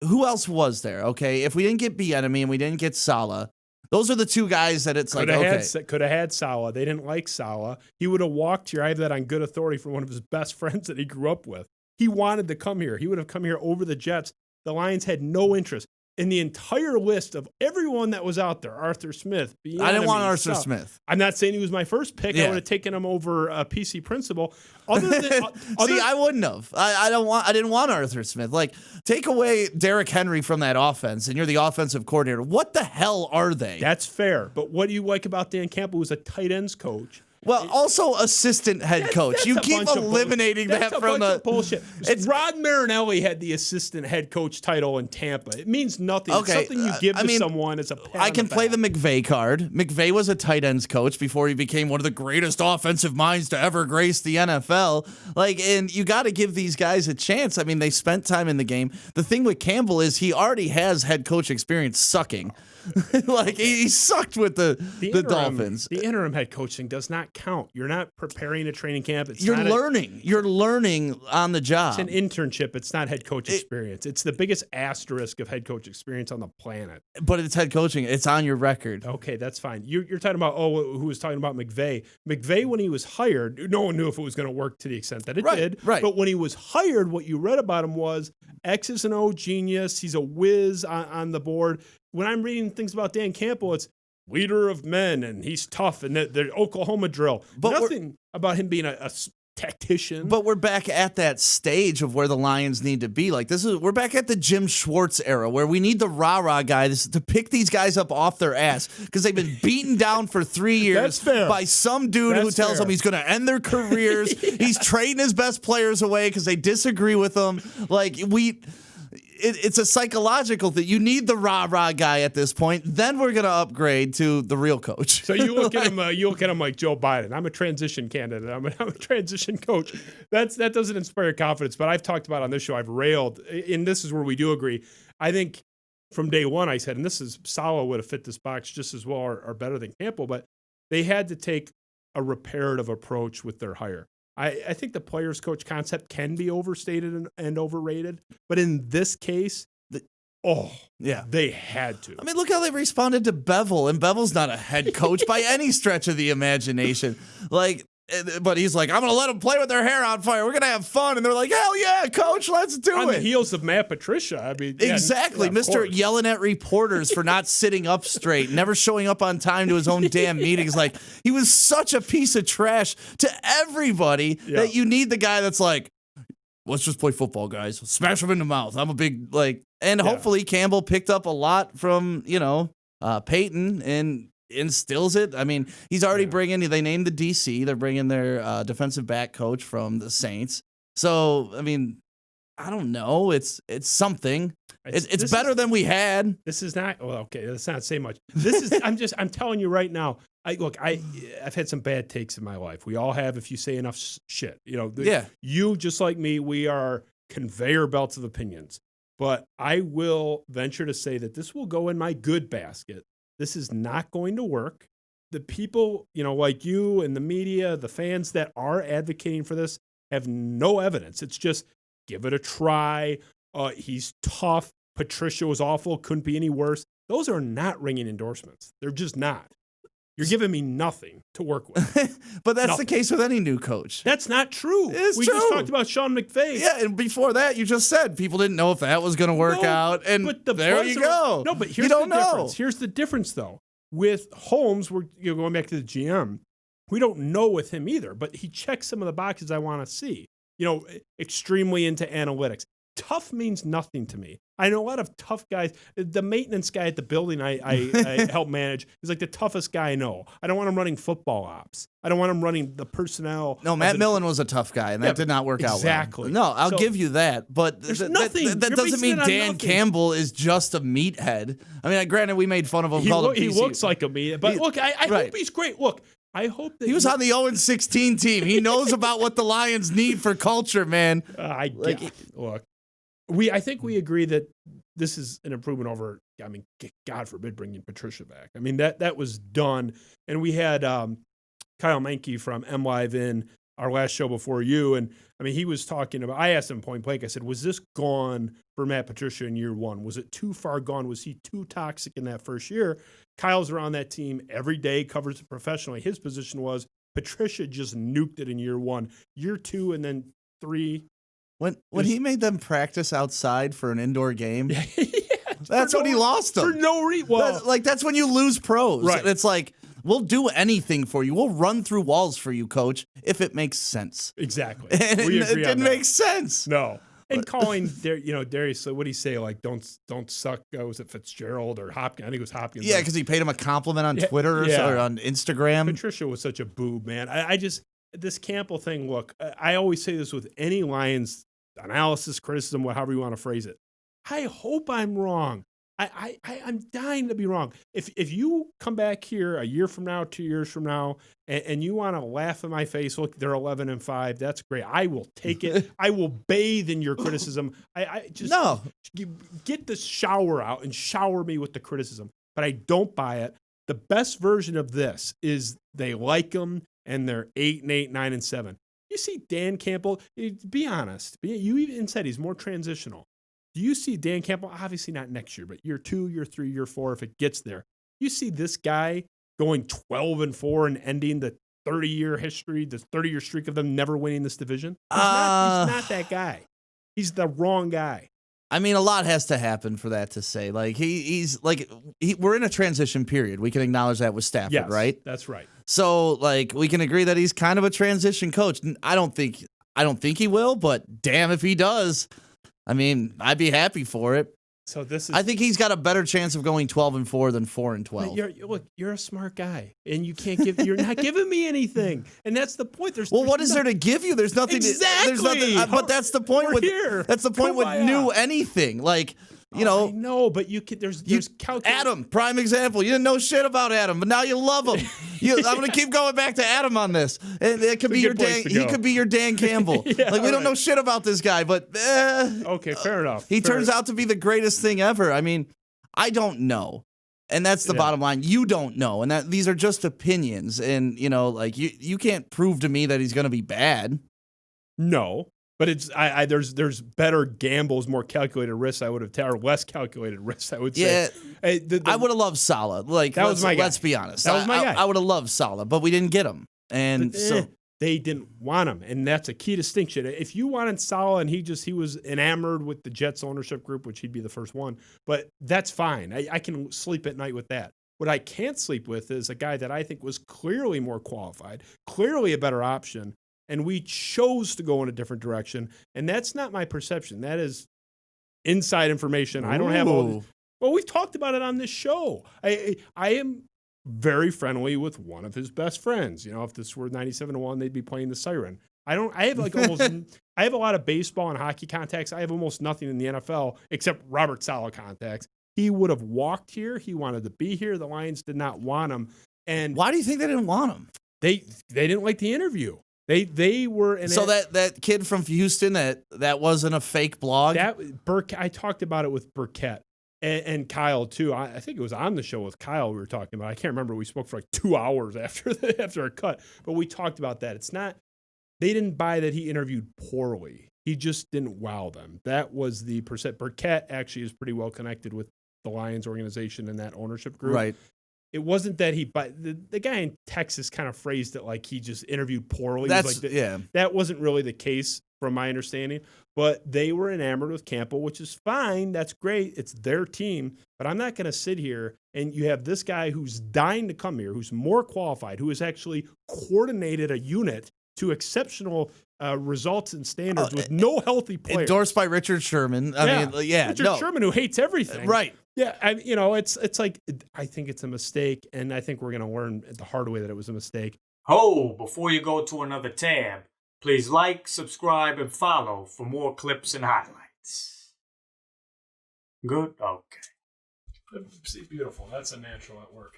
who else was there? Okay, if we didn't get Bieniemy and we didn't get Saleh, those are the two guys that it's could have had Saleh. They didn't like Saleh. He would have walked here. I have that on good authority from one of his best friends that he grew up with. He wanted to come here. He would have come here over the Jets. The Lions had no interest. In the entire list of everyone that was out there, Arthur Smith, Bieniemy, I didn't want Arthur Smith. I'm not saying he was my first pick. Yeah. I would have taken him over PC Principal. Other than, See, I wouldn't have. I didn't want Arthur Smith. Like, take away Derrick Henry from that offense, and you're the offensive coordinator. What the hell are they? That's fair. But what do you like about Dan Campbell, who's a tight ends coach? Well, also assistant head coach. You keep eliminating that from the bullshit. Rod Marinelli had the assistant head coach title in Tampa. It means nothing. Okay, It's something you give to someone as a pat I can play the McVay card. McVay was a tight ends coach before he became one of the greatest offensive minds to ever grace the NFL. Like, and you got to give these guys a chance. I mean, they spent time in the game. The thing with Campbell is he already has head coach experience sucking. Like, he sucked with the Dolphins. The interim head coaching does not count. You're not preparing a training camp. You're learning on the job. It's an internship. It's not head coach experience. It's the biggest asterisk of head coach experience on the planet. But it's head coaching. It's on your record. Okay, that's fine. You're talking about, who was talking about McVay? McVay, when he was hired, no one knew if it was going to work to the extent that it did. Right. But when he was hired, what you read about him was X's and O genius. He's a whiz on the board. When I'm reading things about Dan Campbell, it's leader of men, and he's tough, and the Oklahoma drill. But nothing about him being a tactician. But we're back at that stage of where the Lions need to be. Like, we're back at the Jim Schwartz era where we need the rah-rah guy to pick these guys up off their ass because they've been beaten down for 3 years by some dude who tells them he's going to end their careers. He's trading his best players away because they disagree with him. Like, it's a psychological thing. You need the rah-rah guy at this point. Then we're going to upgrade to the real coach. So you look at him. You look at him like Joe Biden. I'm a transition candidate. I'm a transition coach. That doesn't inspire confidence. But I've talked about on this show. I've railed, and this is where we do agree. I think from day one I said, and Saleh would have fit this box just as well or better than Campbell. But they had to take a reparative approach with their hire. I think the players coach concept can be overstated and overrated, but in this case, they had to. I mean, look how they responded to Bevel, and Bevel's not a head coach by any stretch of the imagination. Like, but he's like, I'm going to let them play with their hair on fire. We're going to have fun. And they're like, hell yeah, coach, let's do it. On the heels of Matt Patricia. I mean, exactly. Mr. yelling at reporters for not sitting up straight, never showing up on time to his own damn meetings. Like, he was such a piece of trash to everybody that you need the guy that's like, let's just play football, guys. Smash them in the mouth. I'm a big, and hopefully Campbell picked up a lot from, Peyton and instills it. I mean, he's already they named the DC. They're bringing their defensive back coach from the Saints. So, I mean, I don't know. It's something. It's better than we had. This is not, okay, let's not say much. This is, I'm telling you right now, I've had some bad takes in my life. We all have if you say enough shit. You, just like me, we are conveyor belts of opinions. But I will venture to say that this will go in my good basket. This is not going to work. The people, like you and the media, the fans that are advocating for this have no evidence. It's just give it a try. He's tough. Patricia was awful. Couldn't be any worse. Those are not ringing endorsements. They're just not. You're giving me nothing to work with. But that's the case with any new coach. That's not true. It's we true. Just talked about Sean McVay. Yeah, and before that, you just said people didn't know if that was going to work out. And there you go. No, but here's the difference. Here's the difference, though. With Holmes, we're going back to the GM. We don't know with him either, but he checks some of the boxes I want to see. Extremely into analytics. Tough means nothing to me. I know a lot of tough guys. The maintenance guy at the building I help manage is like the toughest guy I know. I don't want him running football ops. I don't want him running the personnel. No, Matt Millen was a tough guy, and that did not work out well. Exactly. No, I'll give you that. But that doesn't mean Dan Campbell is just a meathead. I mean, granted, we made fun of him. He looks like a meathead. But look, I hope he's great. Look, I hope that he was on the 0-16 team. He knows about what the Lions need for culture, man. Look. I think we agree that this is an improvement over, God forbid, bringing Patricia back. I mean, that was done. And we had Kyle Menke from MLive in our last show before you. And I mean, he was talking about, I asked him point blank, I said, was this gone for Matt Patricia in year one? Was it too far gone? Was he too toxic in that first year? Kyle's around that team every day, covers it professionally. His position was Patricia just nuked it in year one. Year two and then three. When he made them practice outside for an indoor game, that's when he lost them. For no reason. Well, that's when you lose pros. Right. It's like, we'll do anything for you. We'll run through walls for you, coach, if it makes sense. Exactly. And it didn't make sense. No. And calling, Darius, what did he say? Like, don't suck. Was it Fitzgerald or Hopkins? I think it was Hopkins. Yeah, because he paid him a compliment on Twitter or on Instagram. Patricia was such a boob, man. I just, this Campbell thing, look, I always say this with any Lions analysis, criticism, however you want to phrase it. I hope I'm wrong. I'm dying to be wrong. If you come back here a year from now, 2 years from now, and you want to laugh in my face, look, they're 11-5. That's great. I will take it. I will bathe in your criticism. I just get the shower out and shower me with the criticism. But I don't buy it. The best version of this is they like him and they're 8-8, 9-7. You see Dan Campbell. Be honest. You even said he's more transitional. Do you see Dan Campbell, obviously not next year, but year 2, year 3, year 4, if it gets there, you see this guy going 12-4 and ending the 30-year history, the 30-year streak of them never winning this division? He's not that guy. He's the wrong guy. I mean, a lot has to happen for that to say. Like we're in a transition period. We can acknowledge that with Stafford, right? That's right. So, like, we can agree that he's kind of a transition coach. I don't think he will, but damn if he does. I mean, I'd be happy for it. So I think he's got a better chance of going 12-4 than 4-12. You're a smart guy, and you're not giving me anything, and that's the point. What is there to give you? There's nothing. Exactly. There's nothing. But that's the point. That's the point with new anything. Like, I know, but you could. There's Adam, prime example. You didn't know shit about Adam, but now you love him. I'm gonna keep going back to Adam on this. And it could be your Dan. He could be your Dan Campbell. We don't know shit about this guy, but okay, fair enough. He turns out to be the greatest thing ever. I mean, I don't know, and that's the bottom line. You don't know, and that these are just opinions, and you can't prove to me that he's gonna be bad. No. But it's there's better gambles, more calculated risks I would have taken, or less calculated risks I would say. Yeah, I would have loved Saleh. Like that was my guy. Let's be honest. That was my guy. I would have loved Saleh, but we didn't get him, and so they didn't want him, and that's a key distinction. If you wanted Saleh and he was enamored with the Jets ownership group, which he'd be the first one, but that's fine. I can sleep at night with that. What I can't sleep with is a guy that I think was clearly more qualified, clearly a better option. And we chose to go in a different direction. And that's not my perception. That is inside information. I don't have all. Well, we've talked about it on this show. I am very friendly with one of his best friends. If this were 97-1, they'd be playing the siren. I have I have a lot of baseball and hockey contacts. I have almost nothing in the NFL except Robert Saleh contacts. He would have walked here. He wanted to be here. The Lions did not want him. And why do you think they didn't want him? They didn't like the interview. They were in that kid from Houston that wasn't a fake blog. I talked about it with Burkett and Kyle too. I think it was on the show with Kyle we were talking about. I can't remember. We spoke for like 2 hours after a cut, but we talked about that. It's not they didn't buy that he interviewed poorly. He just didn't wow them. That was the percent. Burkett actually is pretty well connected with the Lions organization and that ownership group. Right. It wasn't that the guy in Texas kind of phrased it like he just interviewed poorly. That wasn't really the case from my understanding, but they were enamored with Campbell, which is fine. That's great. It's their team, but I'm not going to sit here and you have this guy who's dying to come here, who's more qualified, who has actually coordinated a unit to exceptional results and standards with no healthy players. Endorsed by Richard Sherman. Richard Sherman, who hates everything. Right. Yeah, it's like I think it's a mistake, and I think we're going to learn the hard way that it was a mistake. Before you go to another tab, please like, subscribe, and follow for more clips and highlights. Good? Okay. See, beautiful. That's a natural at work.